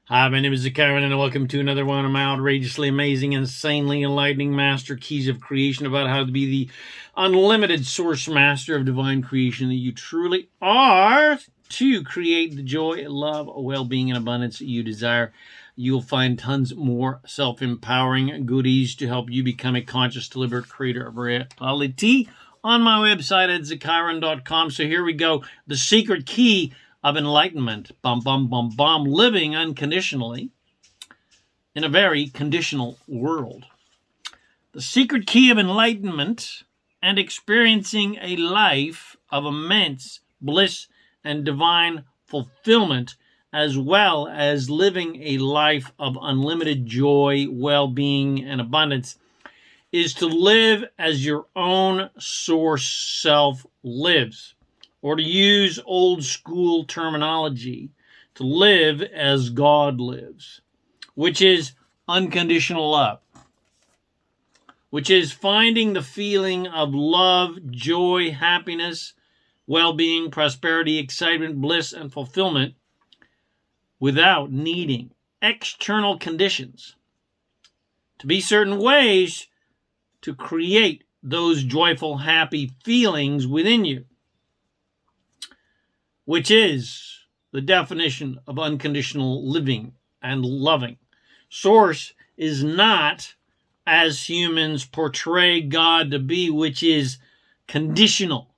Hi, my name is ZaKaiRan, and welcome to another one of my outrageously amazing, insanely enlightening master keys of creation about how to be the unlimited source master of divine creation that you truly are to create the joy, love, well-being, and abundance that you desire. You'll find tons more self-empowering goodies to help you become a conscious, deliberate creator of reality on my website at ZaKaiRan.com. So here we go. The secret key of enlightenment, living unconditionally in a very conditional world. The secret key of enlightenment and experiencing a life of immense bliss and divine fulfillment, as well as living a life of unlimited joy, well-being, and abundance, is to live as your own source self lives. Or to use old school terminology, to live as God lives, which is unconditional love, which is finding the feeling of love, joy, happiness, well-being, prosperity, excitement, bliss, and fulfillment without needing external conditions to be certain ways to create those joyful, happy feelings within you, which is the definition of unconditional living and loving. Source is not, as humans portray God to be, which is conditional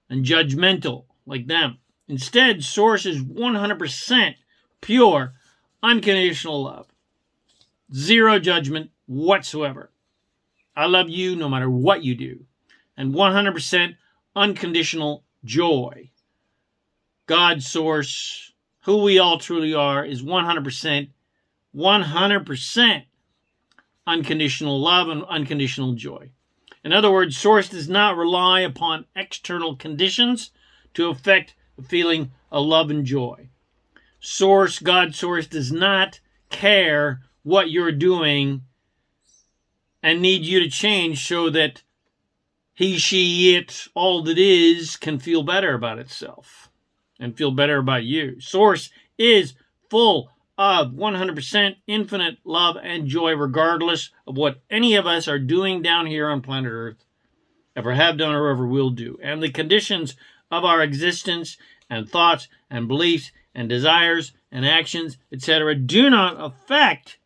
and judgmental like them. Instead, Source is 100% pure, unconditional love. Zero judgment whatsoever. I love you no matter what you do. And 100% unconditional joy. God source, who we all truly are, is 100% unconditional love and unconditional joy. In other words, source does not rely upon external conditions to affect the feeling of love and joy. Source, God source, does not care what you're doing and need you to change so that he, she, it, all that is, can feel better about itself and feel better about you. Source is full of 100% infinite love and joy, regardless of what any of us are doing down here on planet Earth, ever have done or ever will do. And the conditions of our existence and thoughts and beliefs and desires and actions, etc., do not affect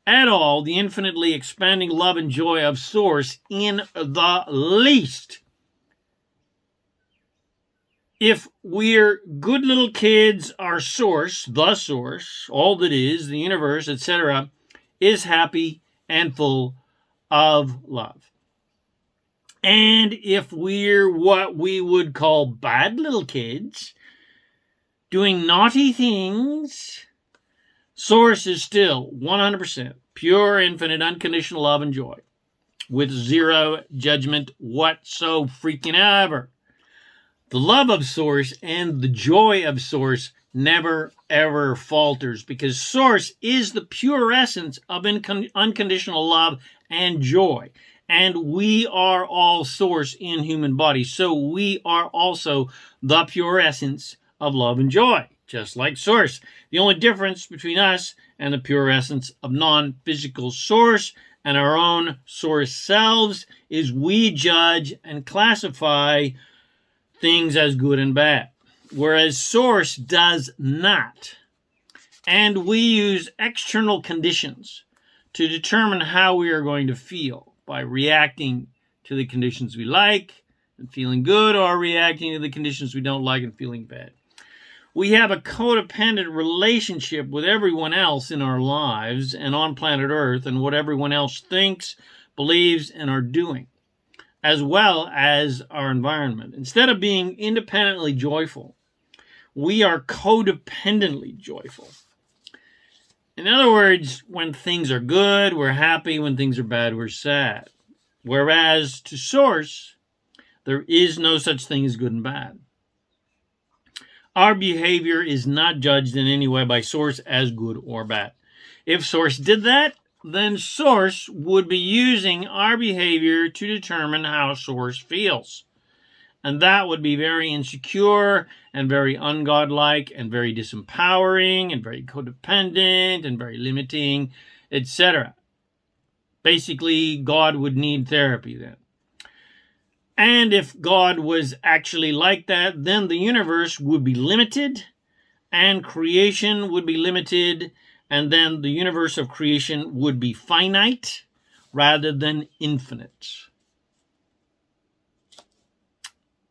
at all the infinitely expanding love and joy of Source in the least. If we're good little kids, our source, the source, all that is, the universe, etc., is happy and full of love. And if we're what we would call bad little kids, doing naughty things, source is still 100% pure, infinite, unconditional love and joy, with zero judgment whatso freaking ever. The love of Source and the joy of Source never, ever falters, because Source is the pure essence of unconditional love and joy. And we are all Source in human bodies, so we are also the pure essence of love and joy, just like Source. The only difference between us and the pure essence of non-physical Source and our own Source selves is we judge and classify things as good and bad, whereas Source does not. And we use external conditions to determine how we are going to feel by reacting to the conditions we like and feeling good, or reacting to the conditions we don't like and feeling bad. We have a codependent relationship with everyone else in our lives and on planet Earth, and what everyone else thinks, believes, and are doing, as well as our environment. Instead of being independently joyful, we are codependently joyful. In other words, when things are good, we're happy. When things are bad, we're sad. Whereas to Source, there is no such thing as good and bad. Our behavior is not judged in any way by Source as good or bad. If Source did that, then Source would be using our behavior to determine how Source feels. And that would be very insecure and very ungodlike and very disempowering and very codependent and very limiting, etc. Basically, God would need therapy then. And if God was actually like that, then the universe would be limited and creation would be limited, and then the universe of creation would be finite rather than infinite.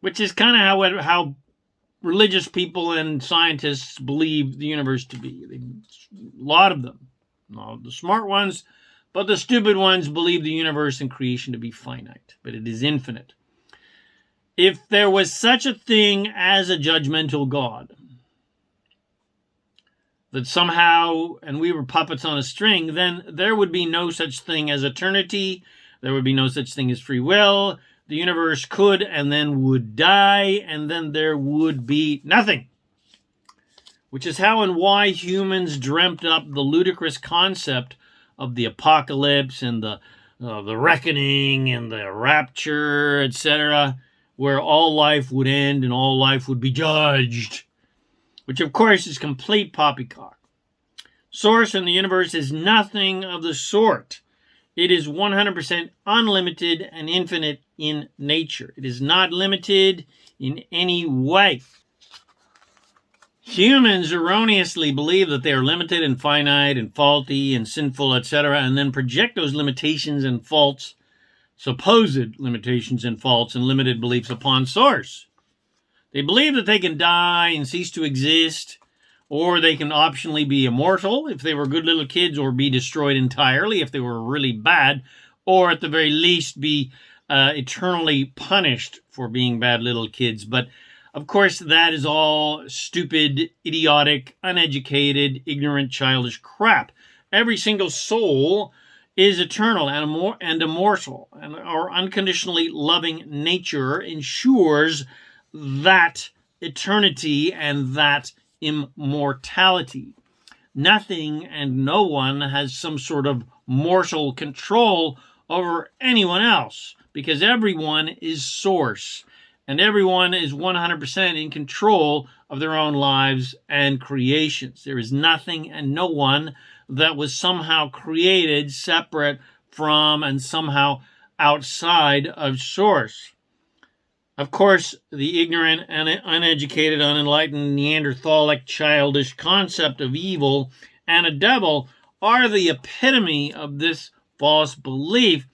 Which is kind of how religious people and scientists believe the universe to be. A lot of them, not the smart ones, but the stupid ones believe the universe and creation to be finite, but it is infinite. If there was such a thing as a judgmental God, that somehow, and we were puppets on a string, then there would be no such thing as eternity, there would be no such thing as free will, the universe could and then would die, and then there would be nothing. Which is how and why humans dreamt up the ludicrous concept of the apocalypse and the reckoning and the rapture, etc., where all life would end and all life would be judged, which of course is complete poppycock. Source in the universe is nothing of the sort. It is 100% unlimited and infinite in nature. It is not limited in any way. Humans erroneously believe that they are limited and finite and faulty and sinful, etc., and then project those limitations and faults, supposed limitations and faults and limited beliefs upon Source. They believe that they can die and cease to exist, or they can optionally be immortal if they were good little kids, or be destroyed entirely if they were really bad, or at the very least be eternally punished for being bad little kids. But of course, that is all stupid, idiotic, uneducated, ignorant, childish crap. Every single soul is eternal and immortal, and our unconditionally loving nature ensures that eternity and that immortality. Nothing and no one has some sort of mortal control over anyone else, because everyone is Source, and everyone is 100% in control of their own lives and creations. There is nothing and no one that was somehow created separate from and somehow outside of Source. Of course, the ignorant and uneducated, unenlightened, Neanderthalic, childish concept of evil and a devil are the epitome of this false belief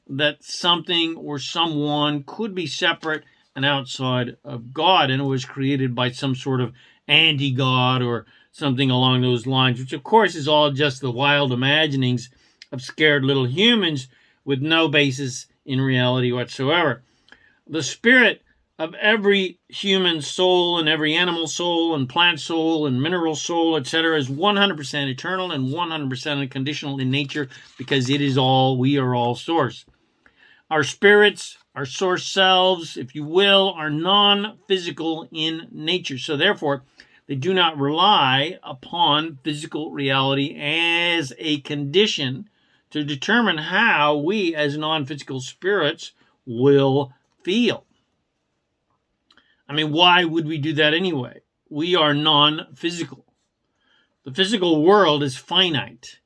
that something or someone could be separate and outside of God, and it was created by some sort of anti-God or something along those lines, which of course is all just the wild imaginings of scared little humans with no basis in reality whatsoever. The spirit of every human soul and every animal soul and plant soul and mineral soul, etc., is 100% eternal and 100% unconditional in nature, because it is all, we are all Source. Our spirits, our Source selves, if you will, are non-physical in nature. So therefore, they do not rely upon physical reality as a condition to determine how we as non-physical spirits will feel. I mean, why would we do that anyway? We are non-physical. The physical world is finite.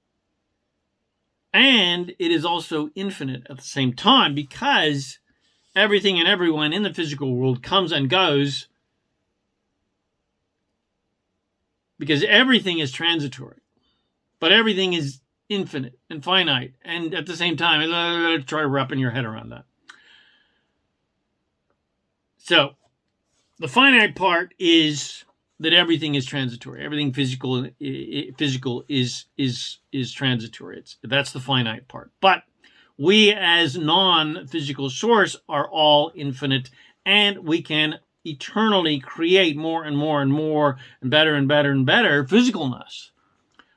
And it is also infinite at the same time, because everything and everyone in the physical world comes and goes, because everything is transitory. But everything is infinite and finite. And at the same time, try wrapping your head around that. So, the finite part is that everything is transitory. Everything physical is transitory. That's the finite part. But we as non-physical Source are all infinite, and we can eternally create more and more and more and better and better and better physicalness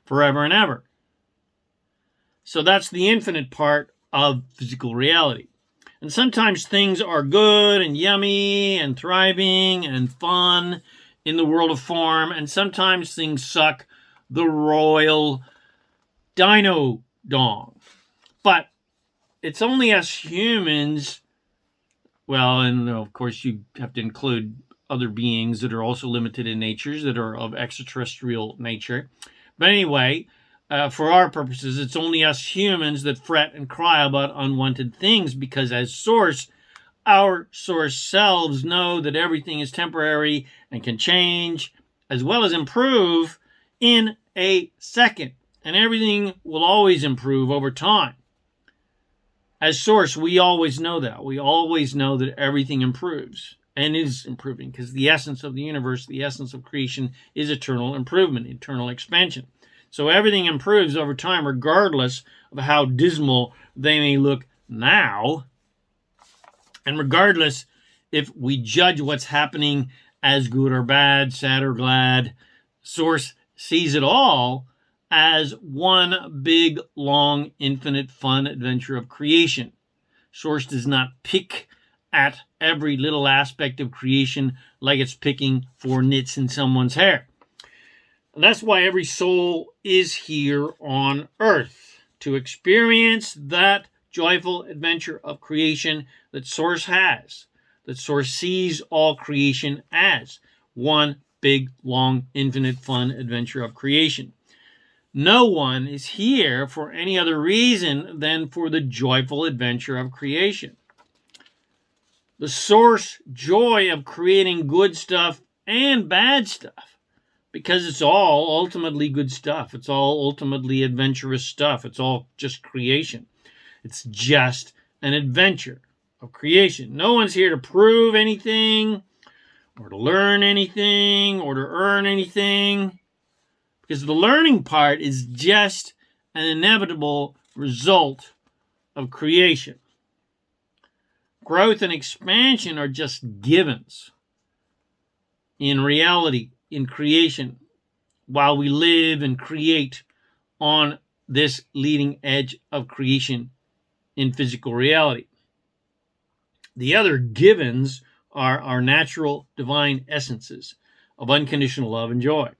forever and ever. So that's the infinite part of physical reality. And sometimes things are good and yummy and thriving and fun in the world of form, and sometimes things suck the royal dino dong. But it's only us humans Well, and of course you have to include other beings that are also limited in natures, that are of extraterrestrial nature. But anyway, for our purposes, it's only us humans that fret and cry about unwanted things, because as source, our source selves know that everything is temporary and can change as well as improve in a second. And everything will always improve over time. As source, we always know that. We always know that everything improves and is improving, because the essence of the universe, the essence of creation, is eternal improvement, eternal expansion. So everything improves over time, regardless of how dismal they may look now. And regardless if we judge what's happening as good or bad, sad or glad, Source sees it all as one big, long, infinite, fun adventure of creation. Source does not pick at every little aspect of creation like it's picking for nits in someone's hair. And that's why every soul is here on earth, to experience that joyful adventure of creation that Source has, that Source sees all creation as one big, long, infinite, fun adventure of creation. No one is here for any other reason than for the joyful adventure of creation. The Source joy of creating good stuff and bad stuff, because it's all ultimately good stuff. It's all ultimately adventurous stuff. It's all just creation. It's just an adventure of creation. No one's here to prove anything or to learn anything or to earn anything, because the learning part is just an inevitable result of creation. Growth and expansion are just givens in reality, in creation, while we live and create on this leading edge of creation in physical reality. The other givens are our natural divine essences of unconditional love and joy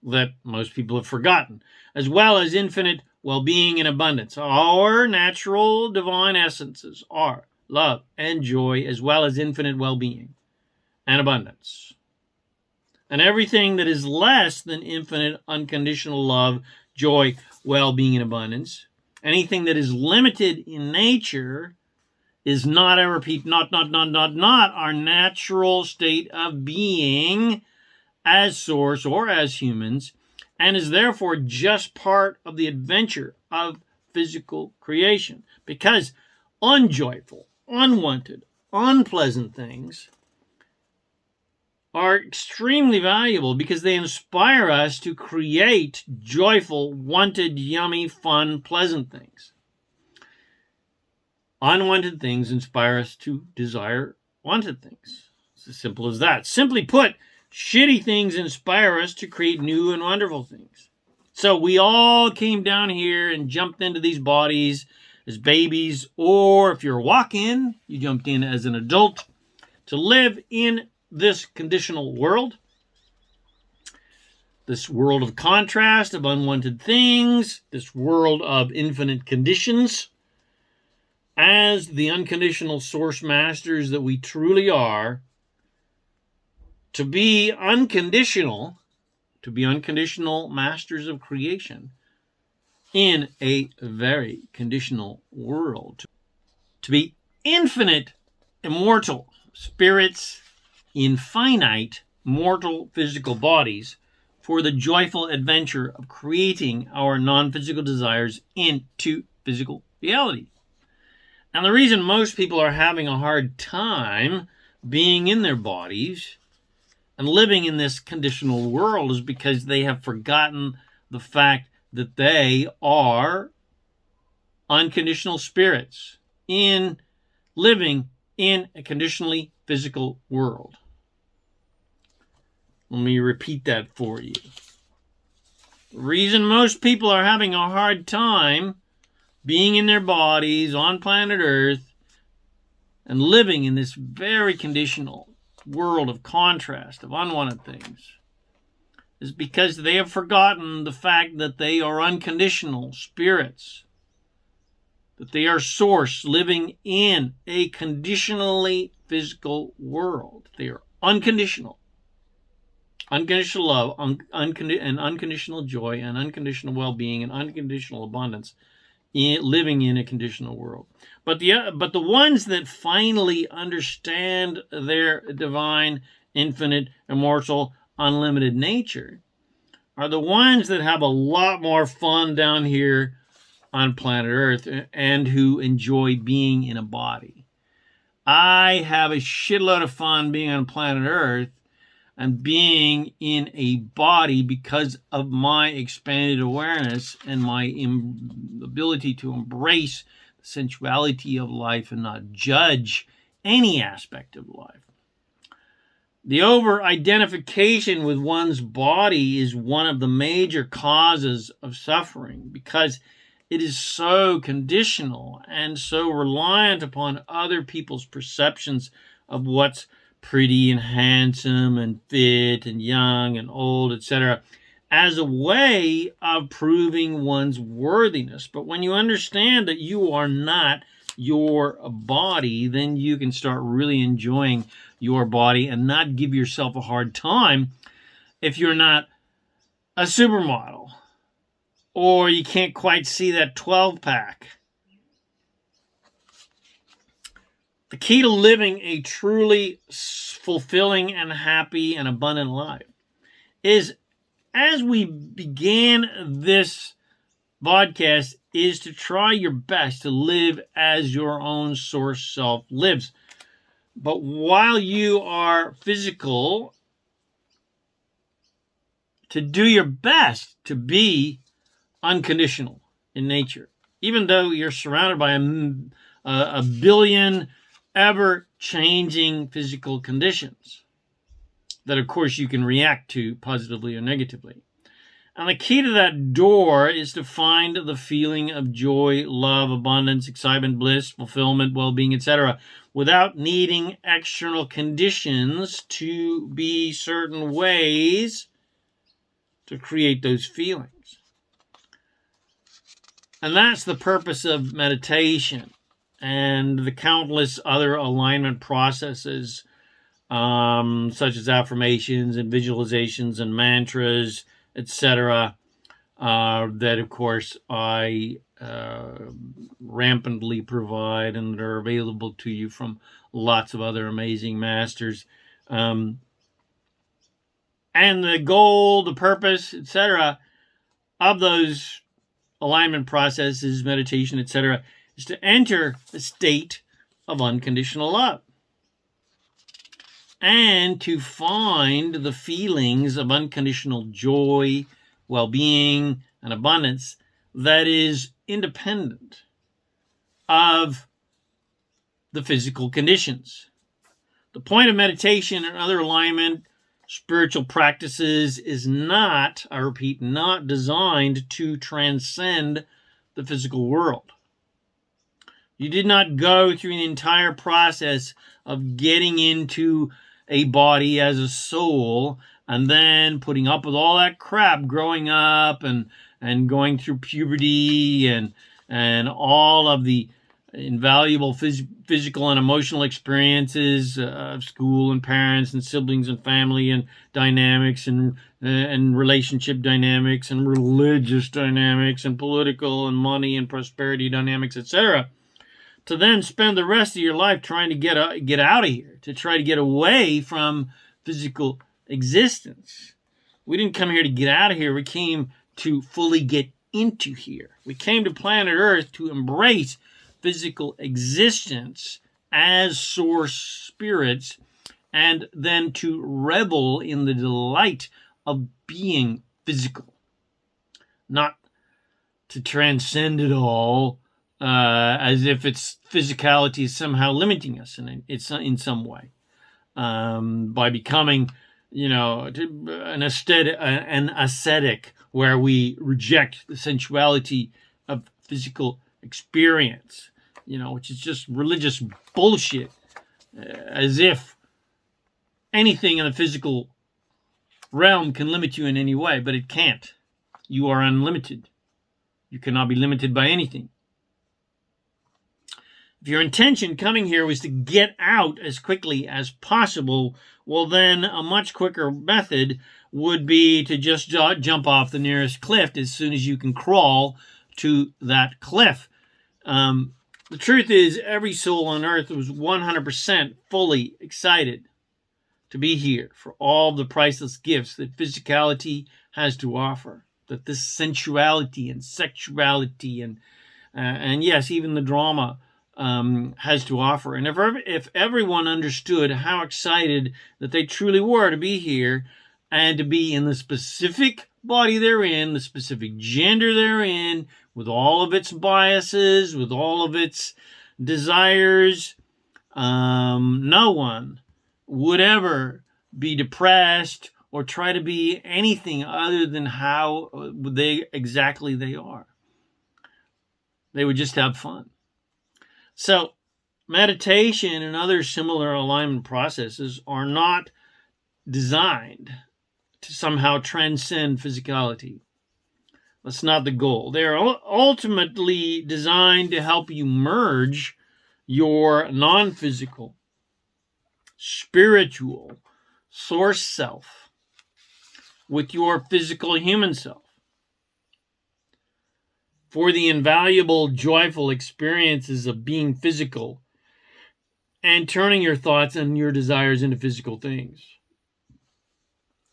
that most people have forgotten, as well as infinite well-being and abundance. Our natural divine essences are love and joy, as well as infinite well-being and abundance. And everything that is less than infinite unconditional love, joy, well-being, and abundance, anything that is limited in nature, is not, I repeat, not our natural state of being as Source or as humans, and is therefore just part of the adventure of physical creation. Because unjoyful, unwanted, unpleasant things are extremely valuable, because they inspire us to create joyful, wanted, yummy, fun, pleasant things. Unwanted things inspire us to desire wanted things. It's as simple as that. Simply put, shitty things inspire us to create new and wonderful things. So we all came down here and jumped into these bodies as babies, or if you're a walk-in, you jumped in as an adult, to live in this conditional world, this world of contrast, of unwanted things, this world of infinite conditions, as the unconditional Source masters that we truly are, to be unconditional masters of creation in a very conditional world, to be infinite, immortal spirits in finite, mortal physical bodies, for the joyful adventure of creating our non-physical desires into physical reality. And the reason most people are having a hard time being in their bodies and living in this conditional world is because they have forgotten the fact that they are unconditional spirits in living in a conditionally physical world. Let me repeat that for you. The reason most people are having a hard time being in their bodies on planet Earth and living in this very conditional world of contrast, of unwanted things, is because they have forgotten the fact that they are unconditional spirits, that they are source living in a conditionally physical world. They are unconditional. Unconditional love, and unconditional joy, and unconditional well-being, and unconditional abundance, living in a conditional world. But the ones that finally understand their divine, infinite, immortal, unlimited nature are the ones that have a lot more fun down here on planet Earth and who enjoy being in a body. I have a shitload of fun being on planet Earth and being in a body because of my expanded awareness and my ability to embrace the sensuality of life and not judge any aspect of life. The over-identification with one's body is one of the major causes of suffering because it is so conditional and so reliant upon other people's perceptions of what's pretty and handsome and fit and young and old, etc., as a way of proving one's worthiness. But when you understand that you are not your body, then you can start really enjoying your body and not give yourself a hard time if you're not a supermodel or you can't quite see that 12-pack. The key to living a truly fulfilling and happy and abundant life is, as we began this podcast, is to try your best to live as your own source self lives. But while you are physical, to do your best to be unconditional in nature, even though you're surrounded by a billion ever-changing physical conditions that, of course, you can react to positively or negatively. And the key to that door is to find the feeling of joy, love, abundance, excitement, bliss, fulfillment, well-being, etc., without needing external conditions to be certain ways to create those feelings. And that's the purpose of meditation and the countless other alignment processes, such as affirmations and visualizations and mantras, etc., that, of course, I rampantly provide and that are available to you from lots of other amazing masters. And the goal, the purpose, etc., of those alignment processes, meditation, etc., is to enter a state of unconditional love and to find the feelings of unconditional joy, well-being, and abundance that is independent of the physical conditions. The point of meditation and other alignment spiritual practices is not, I repeat, not designed to transcend the physical world. You did not go through the entire process of getting into a body as a soul and then putting up with all that crap growing up and going through puberty and all of the invaluable physical and emotional experiences of school and parents and siblings and family and dynamics and relationship dynamics and religious dynamics and political and money and prosperity dynamics, etc., to then spend the rest of your life trying to get out of here, to try to get away from physical existence. We didn't come here to get out of here. We came to fully get into here. We came to planet Earth to embrace physical existence as source spirits and then to revel in the delight of being physical, not to transcend it all as if its physicality is somehow limiting us in some way by becoming, an ascetic where we reject the sensuality of physical experience, which is just religious bullshit, as if anything in the physical realm can limit you in any way, but it can't. You are unlimited. You cannot be limited by anything. If your intention coming here was to get out as quickly as possible, well, then a much quicker method would be to just jump off the nearest cliff as soon as you can crawl to that cliff. The truth is, every soul on earth was 100% fully excited to be here for all the priceless gifts that physicality has to offer, that this sensuality and sexuality and yes, even the drama has to offer. And if everyone understood how excited that they truly were to be here and to be in the specific body they're in, the specific gender they're in, with all of its biases, with all of its desires, no one would ever be depressed or try to be anything other than how they are. They would just have fun. So meditation and other similar alignment processes are not designed to somehow transcend physicality. That's not the goal. They are ultimately designed to help you merge your non-physical, spiritual, source self with your physical human self for the invaluable, joyful experiences of being physical and turning your thoughts and your desires into physical things.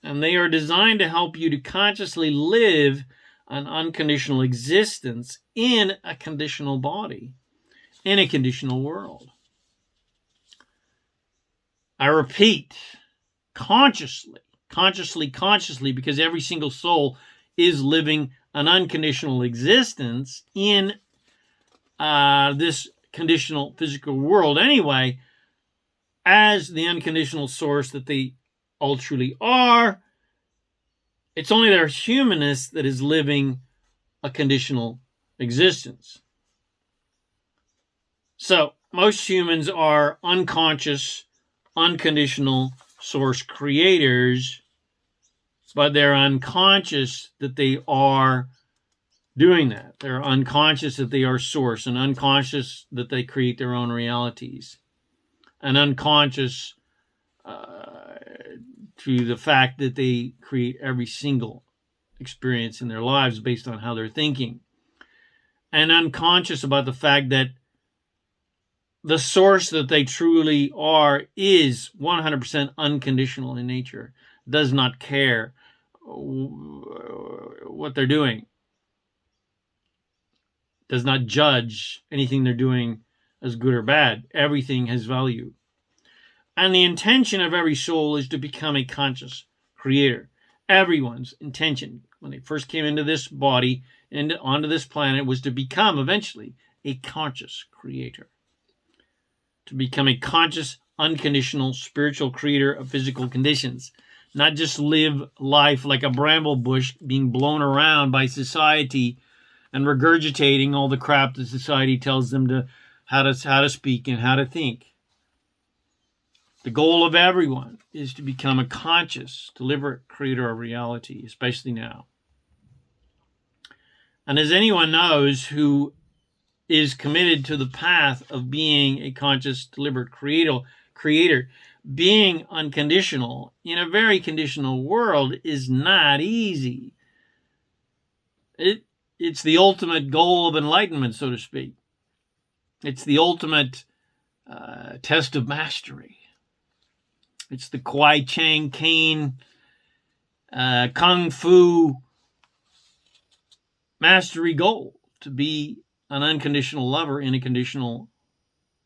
And they are designed to help you to consciously live an unconditional existence in a conditional body, in a conditional world. I repeat, consciously, because every single soul is living an unconditional existence in this conditional physical world anyway, as the unconditional source that they all truly are. It's only their humanness that is living a conditional existence. So most humans are unconscious, unconditional source creators, but they're unconscious that they are doing that. They're unconscious that they are source, and unconscious that they create their own realities, and unconscious to the fact that they create every single experience in their lives based on how they're thinking, and unconscious about the fact that the source that they truly are is 100% unconditional in nature, does not care what they're doing, does not judge anything they're doing as good or bad. Everything has value. And the intention of every soul is to become a conscious creator. Everyone's intention when they first came into this body and onto this planet was to become eventually a conscious creator. To become a conscious, unconditional, spiritual creator of physical conditions. Not just live life like a bramble bush being blown around by society and regurgitating all the crap that society tells them to how to speak and how to think. The goal of everyone is to become a conscious, deliberate creator of reality, especially now. And as anyone knows who is committed to the path of being a conscious, deliberate creator, being unconditional in a very conditional world is not easy. It's the ultimate goal of enlightenment, so to speak. It's the ultimate test of mastery. It's the Kwai Chang Caine Kung Fu mastery goal, to be an unconditional lover in a conditional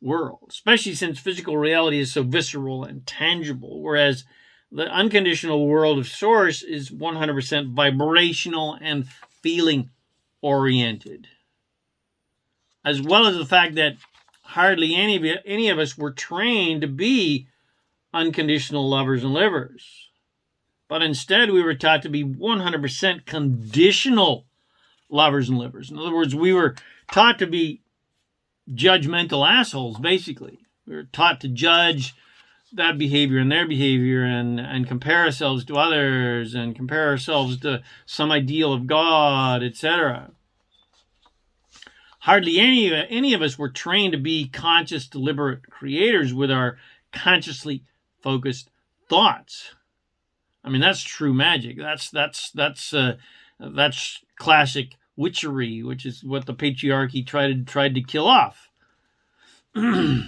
world, especially since physical reality is so visceral and tangible, whereas the unconditional world of source is 100% vibrational and feeling oriented, as well as the fact that hardly any of us were trained to be unconditional lovers and livers, but instead we were taught to be 100% conditional lovers and livers. In other words, we were taught to be judgmental assholes, basically. We were taught to judge that behavior and their behavior and compare ourselves to others and compare ourselves to some ideal of God, etc. Hardly any of us were trained to be conscious, deliberate creators with our consciously focused thoughts. I mean, that's true magic. That's classic witchery, which is what the patriarchy tried to kill off. We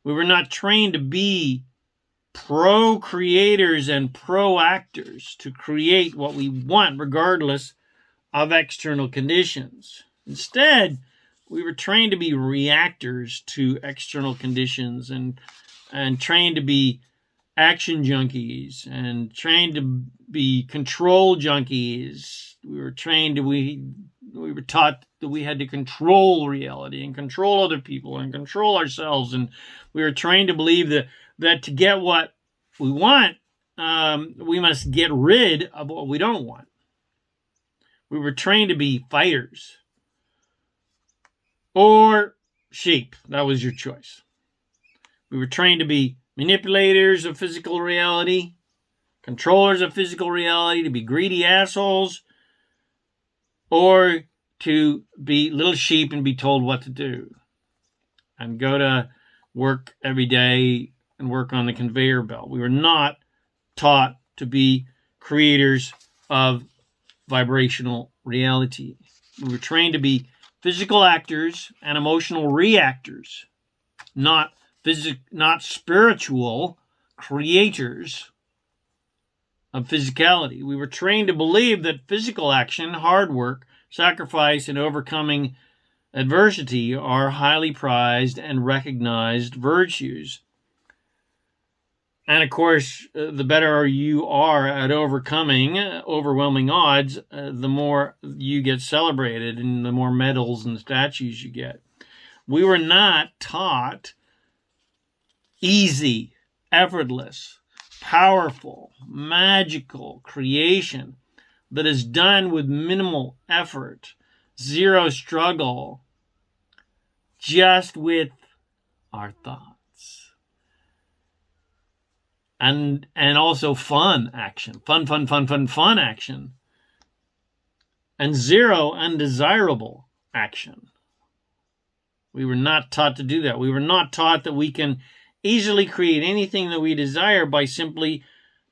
were not trained to be pro-creators and pro-actors to create what we want, regardless of external conditions. Instead, we were trained to be reactors to external conditions and trained to be action junkies and trained to be control junkies. We were taught that we had to control reality and control other people and control ourselves, and we were trained to believe that to get what we want, we must get rid of what we don't want. We were trained to be fighters or sheep. That was your choice. We were trained to be manipulators of physical reality, controllers of physical reality, to be greedy assholes, or to be little sheep and be told what to do and go to work every day and work on the conveyor belt. We were not taught to be creators of vibrational reality. We were trained to be physical actors and emotional reactors, not spiritual creators of physicality. We were trained to believe that physical action, hard work, sacrifice, and overcoming adversity are highly prized and recognized virtues. And of course, the better you are at overcoming overwhelming odds, the more you get celebrated and the more medals and statues you get. We were not taught easy, effortless, powerful, magical creation that is done with minimal effort, zero struggle, just with our thoughts. And also fun action. Fun action. And zero undesirable action. We were not taught to do that. We were not taught that we can easily create anything that we desire by simply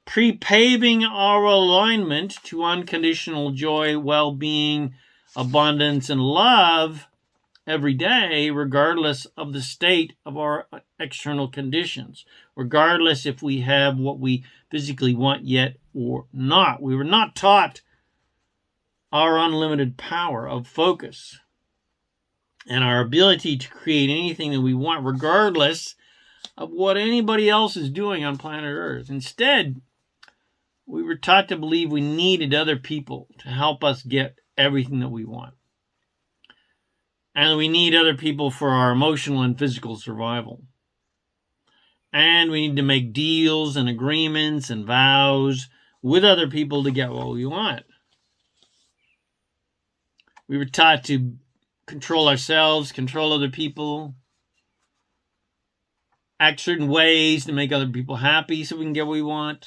pre-paving our alignment to unconditional joy, well-being, abundance, and love every day, regardless of the state of our external conditions, regardless if we have what we physically want yet or not. We were not taught our unlimited power of focus and our ability to create anything that we want, regardless of what anybody else is doing on planet Earth. Instead, we were taught to believe we needed other people to help us get everything that we want. And we need other people for our emotional and physical survival. And we need to make deals and agreements and vows with other people to get what we want. We were taught to control ourselves, control other people, act certain ways to make other people happy so we can get what we want.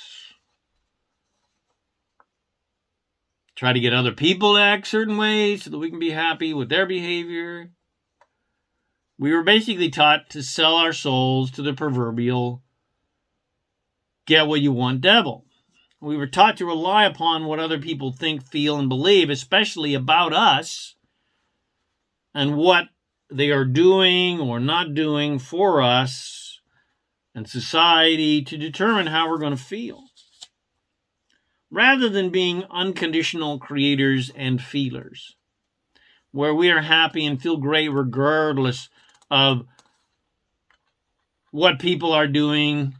Try to get other people to act certain ways so that we can be happy with their behavior. We were basically taught to sell our souls to the proverbial get what you want devil. We were taught to rely upon what other people think, feel, and believe, especially about us, and what they are doing or not doing for us and society to determine how we're going to feel, rather than being unconditional creators and feelers, where we are happy and feel great regardless of what people are doing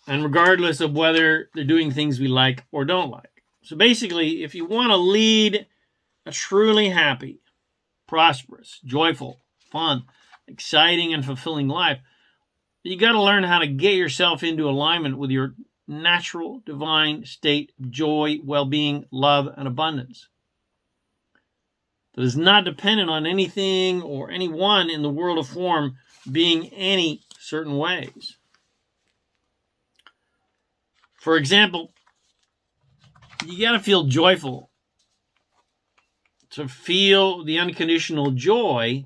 and regardless of whether they're doing things we like or don't like. So basically, if you want to lead a truly happy, prosperous, joyful, fun, exciting, and fulfilling life, you got to learn how to get yourself into alignment with your natural, divine state of joy, well-being, love, and abundance that is not dependent on anything or anyone in the world of form being any certain ways. For example, you got to feel joyful to feel the unconditional joy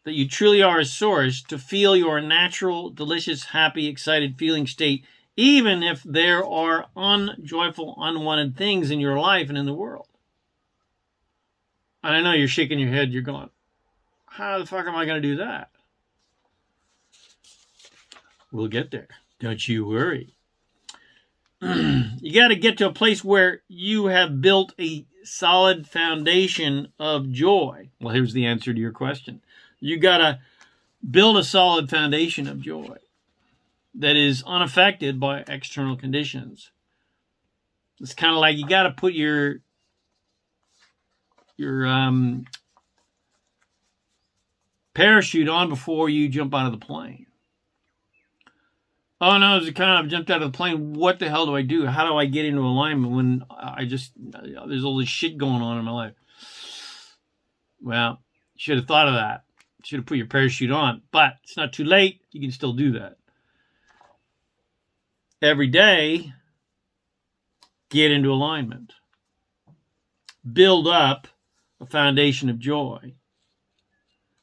that you truly are a source, to feel your natural, delicious, happy, excited feeling state, even if there are unjoyful, unwanted things in your life and in the world. And I know you're shaking your head. You're going, how the fuck am I going to do that? We'll get there. Don't you worry. You got to get to a place where you have built a solid foundation of joy. Well, here's the answer to your question. You got to build a solid foundation of joy that is unaffected by external conditions. It's kind of like you got to put your parachute on before you jump out of the plane. Oh no, I've jumped out of the plane. What the hell do I do? How do I get into alignment when there's all this shit going on in my life? Well, you should have thought of that. You should have put your parachute on, but it's not too late. You can still do that. Every day, get into alignment. Build up a foundation of joy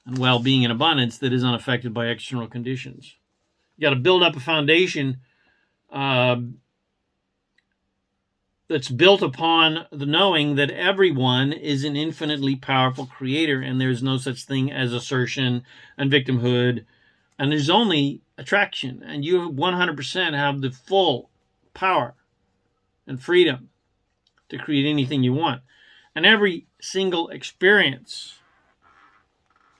and well-being and abundance that is unaffected by external conditions. You got to build up a foundation that's built upon the knowing that everyone is an infinitely powerful creator, and there's no such thing as assertion and victimhood, and there's only attraction, and you 100% have the full power and freedom to create anything you want. And every single experience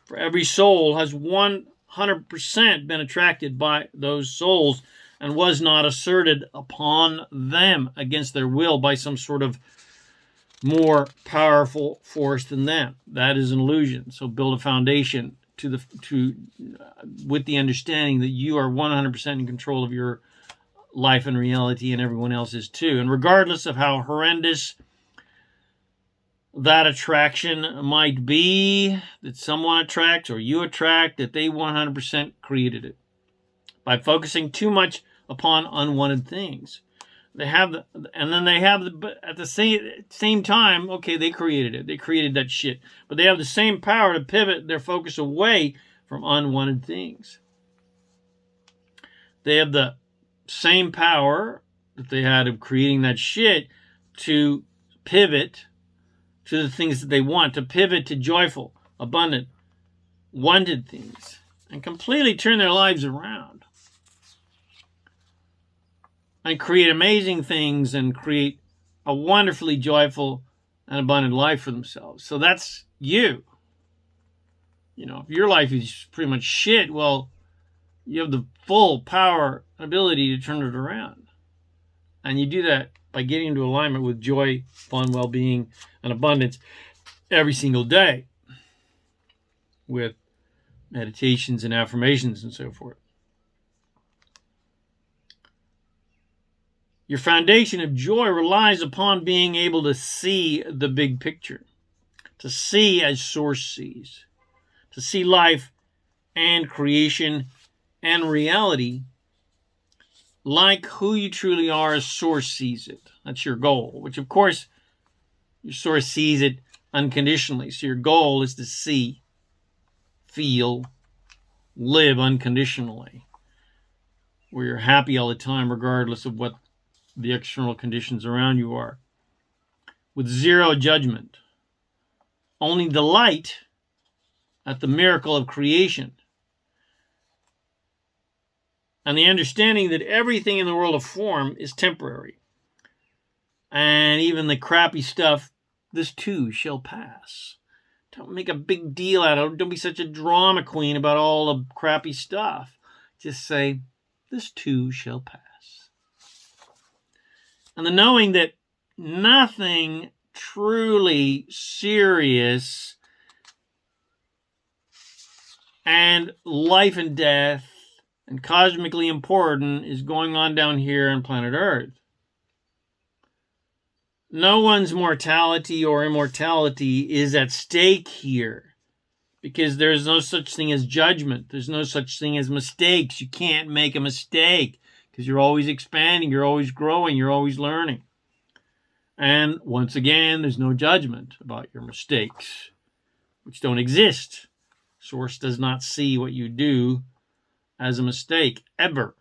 for every soul has 100% been attracted by those souls and was not asserted upon them against their will by some sort of more powerful force than them. That is an illusion. So build a foundation with the understanding that you are 100% in control of your life and reality, and everyone else is too. And regardless of how horrendous that attraction might be, that someone attracts or you attract, that they 100% created it by focusing too much upon unwanted things. At the same time, okay, they created it. They created that shit. But they have the same power to pivot their focus away from unwanted things. They have the same power that they had of creating that shit to pivot to the things that they want, to pivot to joyful, abundant, wanted things, and completely turn their lives around. And create amazing things and create a wonderfully joyful and abundant life for themselves. So that's you. You know, if your life is pretty much shit, well, you have the full power and ability to turn it around. And you do that by getting into alignment with joy, fun, well-being, and abundance every single day with meditations and affirmations and so forth. Your foundation of joy relies upon being able to see the big picture, to see as Source sees, to see life and creation and reality like who you truly are as Source sees it. That's your goal, which of course your Source sees it unconditionally. So your goal is to see, feel, live unconditionally, where you're happy all the time regardless of what the external conditions around you are, with zero judgment, only delight at the miracle of creation, and the understanding that everything in the world of form is temporary, and even the crappy stuff, this too shall pass. Don't make a big deal out of it. Don't be such a drama queen about all the crappy stuff. Just say, this too shall pass. And the knowing that nothing truly serious and life and death and cosmically important is going on down here on planet Earth. No one's mortality or immortality is at stake here because there's no such thing as judgment. There's no such thing as mistakes. You can't make a mistake because you're always expanding, you're always growing, you're always learning. And once again, there's no judgment about your mistakes, which don't exist. Source does not see what you do as a mistake, ever.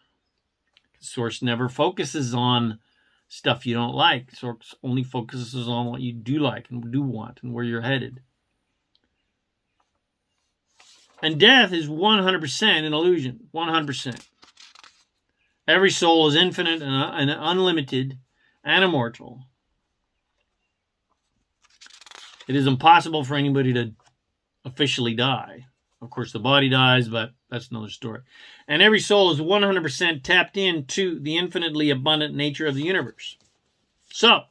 Source never focuses on stuff you don't like. Source only focuses on what you do like and do want and where you're headed. And death is 100% an illusion, 100%. Every soul is infinite and unlimited and immortal. It is impossible for anybody to officially die. Of course, the body dies, but that's another story. And every soul is 100% tapped into the infinitely abundant nature of the universe. So,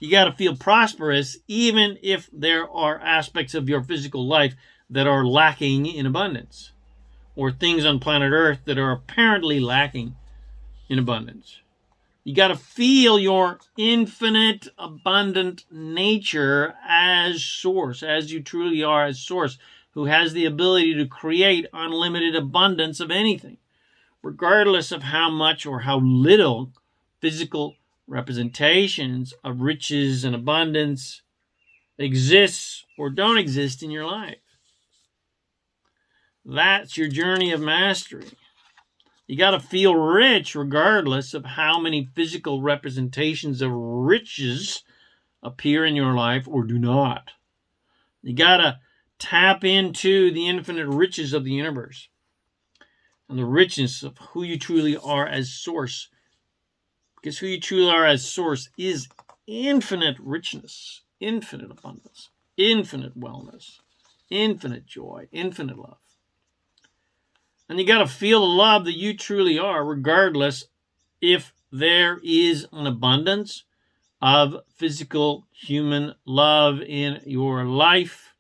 you got to feel prosperous even if there are aspects of your physical life that are lacking in abundance, or things on planet Earth that are apparently lacking in abundance. You got to feel your infinite, abundant nature as source, as you truly are as source, who has the ability to create unlimited abundance of anything, regardless of how much or how little physical representations of riches and abundance exists or don't exist in your life. That's your journey of mastery. You got to feel rich regardless of how many physical representations of riches appear in your life or do not. You got to tap into the infinite riches of the universe and the richness of who you truly are as source. Because who you truly are as source is infinite richness, infinite abundance, infinite wellness, infinite joy, infinite love. And you got to feel the love that you truly are, regardless if there is an abundance of physical human love in your life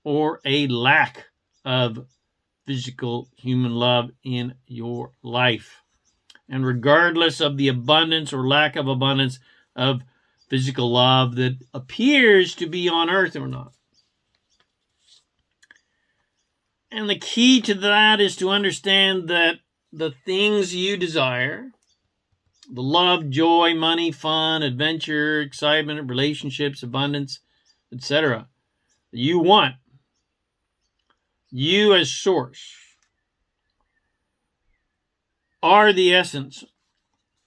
or a lack of physical human love in your life. And regardless of the abundance or lack of abundance of physical love that appears to be on earth or not. And the key to that is to understand that the things you desire, the love, joy, money, fun, adventure, excitement, relationships, abundance, etc., you want, you as source, are the essence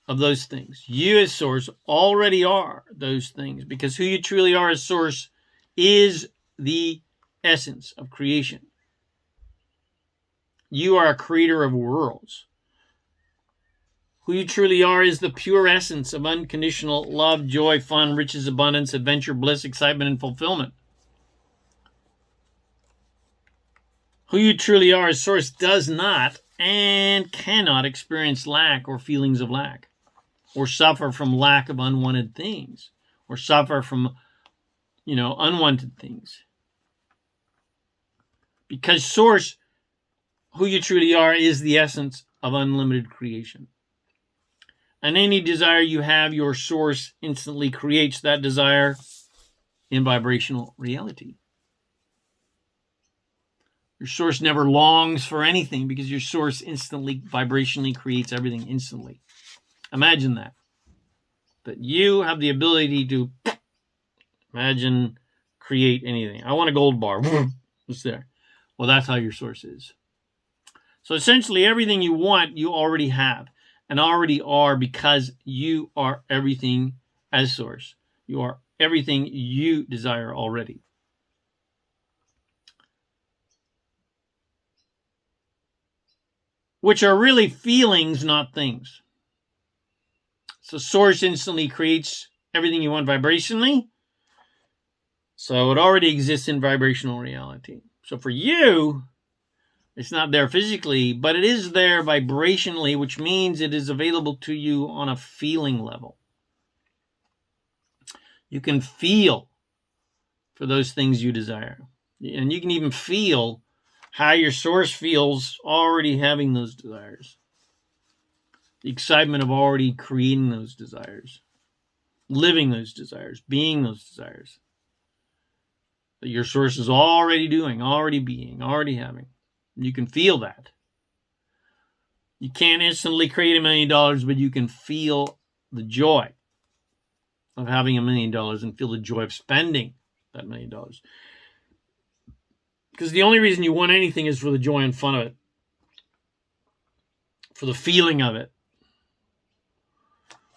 of those things. You as source already are those things, because who you truly are as source is the essence of creation. You are a creator of worlds. Who you truly are is the pure essence of unconditional love, joy, fun, riches, abundance, adventure, bliss, excitement, and fulfillment. Who you truly are as source does not and cannot experience lack or feelings of lack, or suffer from lack of unwanted things, or suffer from, unwanted things. Because source, who you truly are, is the essence of unlimited creation. And any desire you have, your source instantly creates that desire in vibrational reality. Your source never longs for anything because your source instantly, vibrationally creates everything instantly. Imagine that. That you have the ability to imagine, create anything. I want a gold bar. It's there. Well, that's how your source is. So essentially everything you want, you already have and already are, because you are everything as source. You are everything you desire already. Which are really feelings, not things. So source instantly creates everything you want vibrationally. So it already exists in vibrational reality. So for you, it's not there physically, but it is there vibrationally, which means it is available to you on a feeling level. You can feel for those things you desire. And you can even feel how your source feels already having those desires. The excitement of already creating those desires, living those desires, being those desires. That your source is already doing, already being, already having. You can feel that. You can't instantly create $1 million, but you can feel the joy of having $1 million and feel the joy of spending that $1 million. Because the only reason you want anything is for the joy and fun of it, for the feeling of it.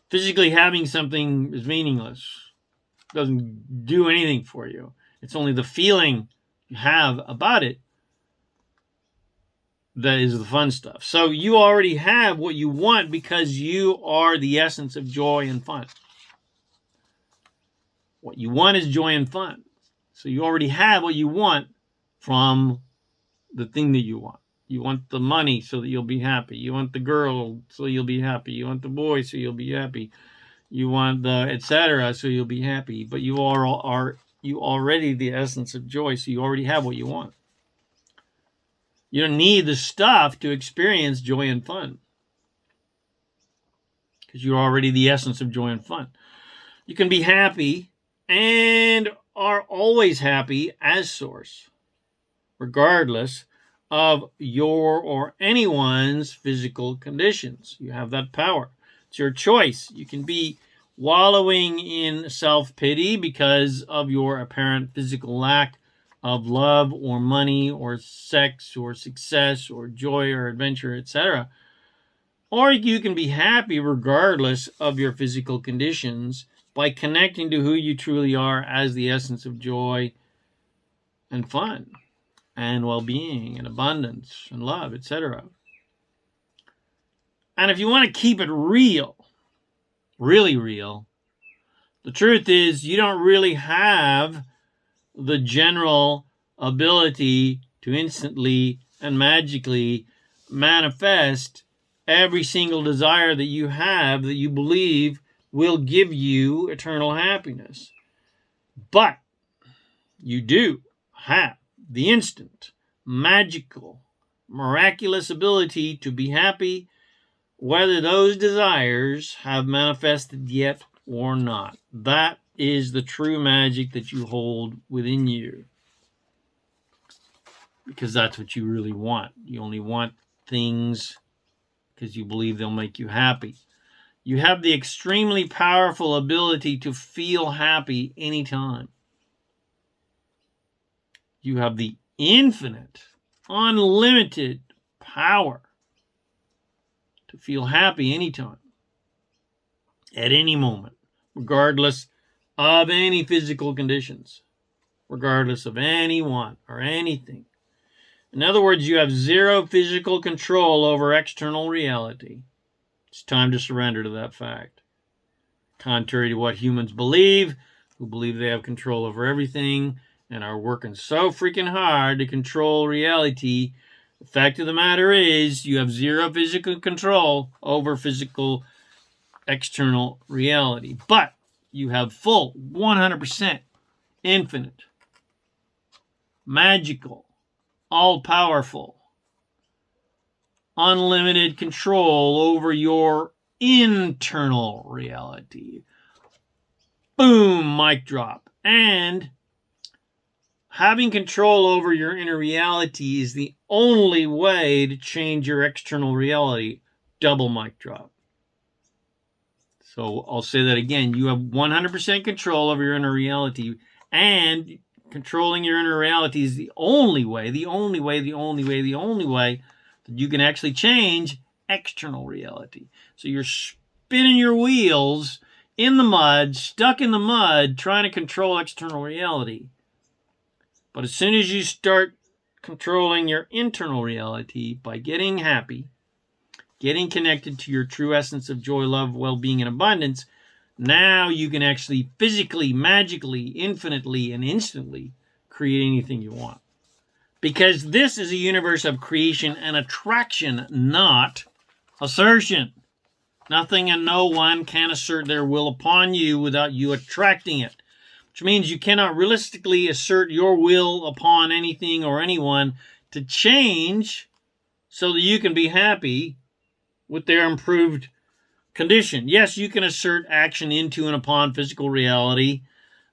Physically having something is meaningless. It doesn't do anything for you. It's only the feeling you have about it that is the fun stuff. So you already have what you want because you are the essence of joy and fun. What you want is joy and fun. So you already have what you want from the thing that you want. You want the money so that you'll be happy. You want the girl so you'll be happy. You want the boy so you'll be happy. You want the etc. so you'll be happy. But you are already the essence of joy, so you already have what you want. You don't need the stuff to experience joy and fun, because you're already the essence of joy and fun. You can be happy and are always happy as source, regardless of your or anyone's physical conditions. You have that power. It's your choice. You can be wallowing in self-pity because of your apparent physical lack of love or money or sex or success or joy or adventure, etc. Or you can be happy regardless of your physical conditions by connecting to who you truly are as the essence of joy and fun and well-being and abundance and love, etc. And if you want to keep it real, really real, the truth is you don't really have the general ability to instantly and magically manifest every single desire that you have that you believe will give you eternal happiness. But you do have the instant, magical, miraculous ability to be happy, whether those desires have manifested yet or not. That is the true magic that you hold within you, because that's what you really want. You only want things because you believe they'll make you happy. You have the extremely powerful ability to feel happy anytime. You have the infinite, unlimited power to feel happy anytime, at any moment, regardless of any physical conditions, regardless of anyone or anything. In other words, you have zero physical control over external reality. It's time to surrender to that fact. Contrary to what humans believe, who believe they have control over everything and are working so freaking hard to control reality, the fact of the matter is you have zero physical control over physical external reality. But you have full, 100%, infinite, magical, all-powerful, unlimited control over your internal reality. Boom, mic drop. And having control over your inner reality is the only way to change your external reality. Double mic drop. So I'll say that again. You have 100% control over your inner reality, and controlling your inner reality is the only way that you can actually change external reality. So you're spinning your wheels in the mud, stuck in the mud, trying to control external reality. But as soon as you start controlling your internal reality by getting happy, getting connected to your true essence of joy, love, well-being, and abundance, now you can actually physically, magically, infinitely, and instantly create anything you want. Because this is a universe of creation and attraction, not assertion. Nothing and no one can assert their will upon you without you attracting it, which means you cannot realistically assert your will upon anything or anyone to change so that you can be happy with their improved condition. Yes, you can assert action into and upon physical reality,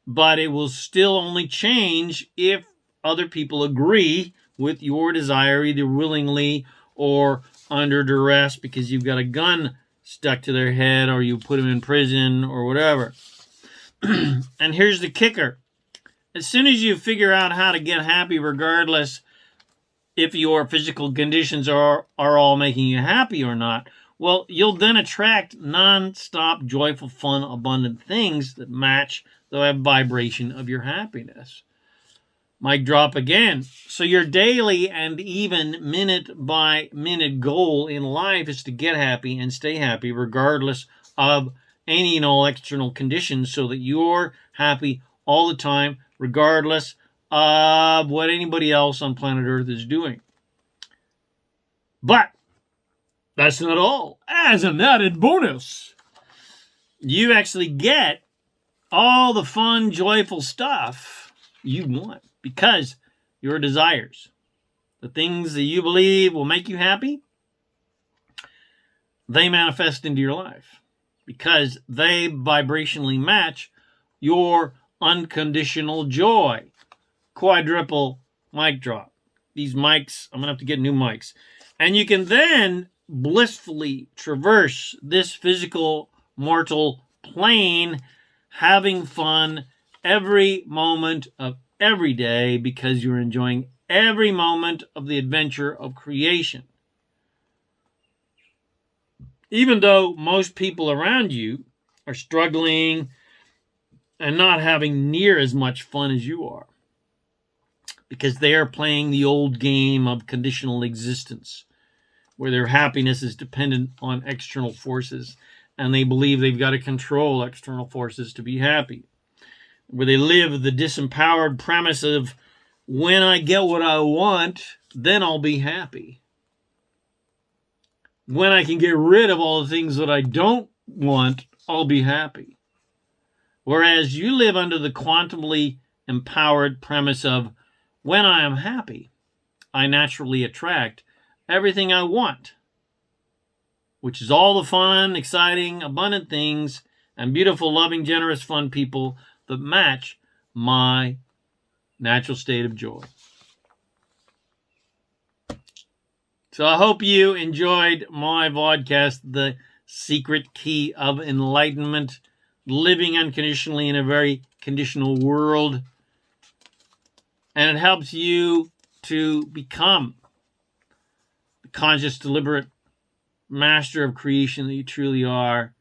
but it will still only change if other people agree with your desire, either willingly or under duress because you've got a gun stuck to their head or you put them in prison or whatever. And here's the kicker. As soon as you figure out how to get happy regardless if your physical conditions are all making you happy or not, well, you'll then attract non-stop, joyful, fun, abundant things that match the vibration of your happiness. Mic drop again. So your daily and even minute-by-minute goal in life is to get happy and stay happy regardless of any and all external conditions, so that you're happy all the time regardless of what anybody else on planet Earth is doing. But that's not all. As an added bonus, you actually get all the fun, joyful stuff you want because your desires, the things that you believe will make you happy, they manifest into your life because they vibrationally match your unconditional joy. Quadruple mic drop. These mics, I'm going to have to get new mics. And you can then blissfully traverse this physical mortal plane, having fun every moment of every day because you're enjoying every moment of the adventure of creation. Even though most people around you are struggling and not having near as much fun as you are, because they are playing the old game of conditional existence, where their happiness is dependent on external forces, and they believe they've got to control external forces to be happy, where they live the disempowered premise of, when I get what I want, then I'll be happy. When I can get rid of all the things that I don't want, I'll be happy. Whereas you live under the quantumly empowered premise of, when I am happy, I naturally attract everything I want, which is all the fun, exciting, abundant things, and beautiful, loving, generous, fun people that match my natural state of joy. So I hope you enjoyed my vodcast, The Secret Key of Enlightenment, living unconditionally in a very conditional world. And it helps you to become the conscious, deliberate master of creation that you truly are.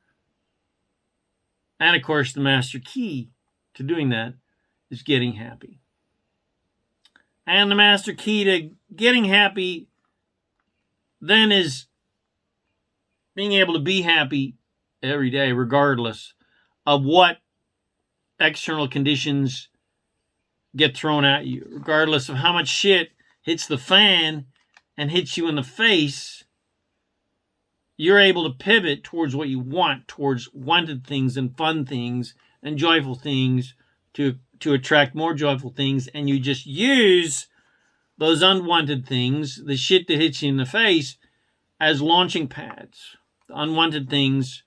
And of course, the master key to doing that is getting happy. And the master key to getting happy then is being able to be happy every day, regardless of what external conditions get thrown at you, regardless of how much shit hits the fan and hits you in the face. You're able to pivot towards what you want, towards wanted things and fun things and joyful things to attract more joyful things. And you just use those unwanted things, the shit that hits you in the face, as launching pads. The unwanted things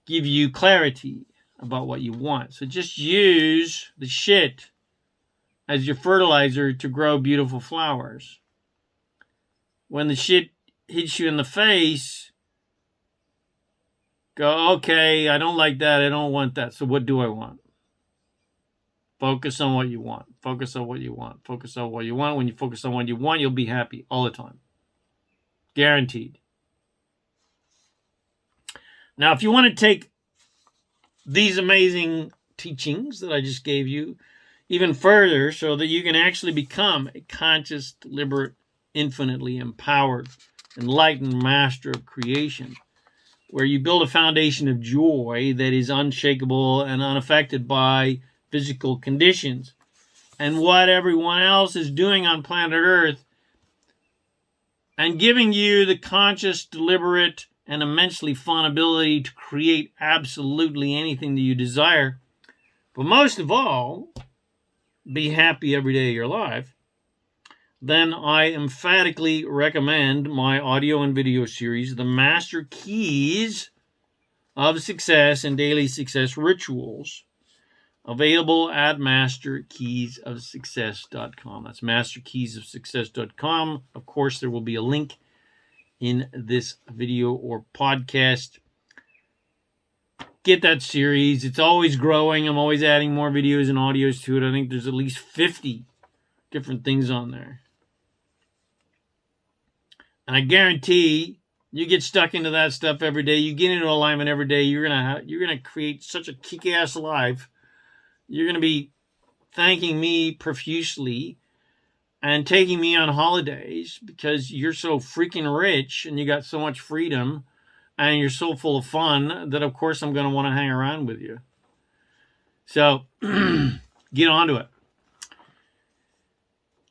give you clarity about what you want. So just use the shit as your fertilizer to grow beautiful flowers. When the shit hits you in the face, go, okay, I don't like that. I don't want that. So what do I want? Focus on what you want. Focus on what you want. Focus on what you want. When you focus on what you want, you'll be happy all the time. Guaranteed. Now, if you want to take these amazing teachings that I just gave you even further, so that you can actually become a conscious, deliberate, infinitely empowered, enlightened master of creation, where you build a foundation of joy that is unshakable and unaffected by physical conditions and what everyone else is doing on planet Earth, and giving you the conscious, deliberate, and immensely fun ability to create absolutely anything that you desire, but most of all, be happy every day of your life, then I emphatically recommend my audio and video series, The Master Keys of Success and Daily Success Rituals, available at masterkeysofsuccess.com. That's masterkeysofsuccess.com. Of course, there will be a link in this video or podcast get that series. It's always growing. I'm always adding more videos and audios to it. I think there's at least 50 different things on there. And I guarantee you get stuck into that stuff every day. You get into alignment every day. You're gonna create such a kick-ass life. You're gonna be thanking me profusely and taking me on holidays because you're so freaking rich and you got so much freedom and you're so full of fun that, of course, I'm going to want to hang around with you. So get onto it.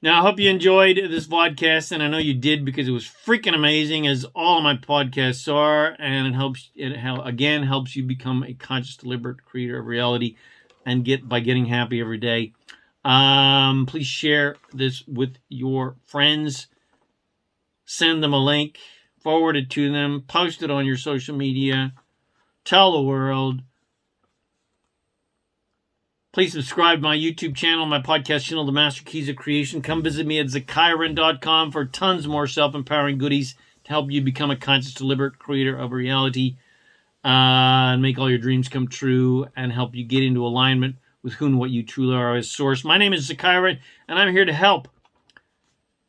Now, I hope you enjoyed this podcast, and I know you did because it was freaking amazing, as all of my podcasts are, and it helps you become a conscious, deliberate creator of reality and by getting happy every day. Please share this with your friends. Send them a link, forward it to them, post it on your social media, tell the world. Please subscribe to my YouTube channel, my podcast channel, The Master Keys of Creation. Come visit me at ZaKaiRan.com for tons more self-empowering goodies to help you become a conscious, deliberate creator of reality and make all your dreams come true and help you get into alignment with who and what you truly are as source. My name is ZaKaiRan, and I'm here to help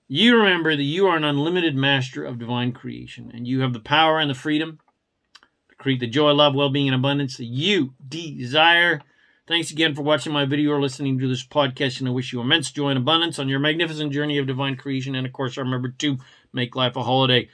you remember that you are an unlimited master of divine creation, and you have the power and the freedom to create the joy, love, well-being, and abundance that you desire. Thanks again for watching my video or listening to this podcast, and I wish you immense joy and abundance on your magnificent journey of divine creation. And, of course, remember to make life a holiday.